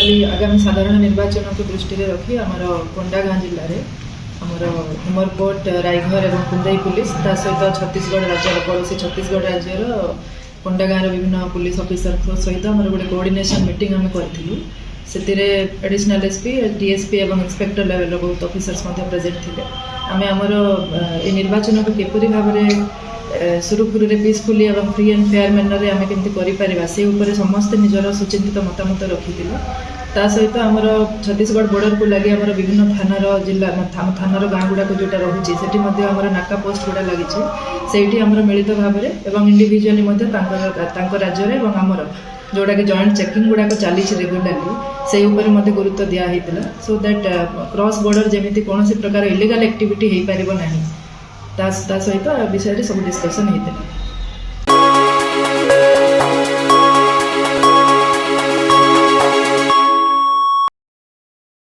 Basically आगामी साधारण निर्वाचन को दृष्टि रखी आमर कोंडागाँ जिले में आमर उमरकोट रायघर और कुंदाई पुलिस ता सहित छत्तीसगढ़ राज्य पड़ोशी छत्तीसगढ़ राज्यर कोंडागाँ विभिन्न पुलिस ऑफिसर सहित आम गोटे कोऑर्डिनेशन मीटिंग आम करूँ से एडिशनल एसपी डीएसपी और इंस्पेक्टर लेवल बहुत ऑफिसर्स प्रेजेंट थे आम आमर ये निर्वाचन को किपरि भाव में सुरुखुरु पीसफुली और फ्री एंड फेयर मैनर आम केमती कर समस्ते निजर सुचिंतित मतामत रखी ता सहित आमर छत्तीसगढ़ बॉर्डर को लगे आमर विभिन्न थानार जिला थानार गाँ गुड़ाक जोटा रही से आमर नाका पोस्ट गुड़ा लगी से आमर मिलित भाव में इंडिविजुअली राज्य और आमर जोटा कि जॉइंट चेकिंग गुड़ाक चली रेगुलाली से गुरुत्व दिखाई सो दैट क्रॉस बॉर्डर जमी कौन प्रकार इलीगल एक्टिविटी हो पार ना सहित विषय सब डिस्कसन होता है।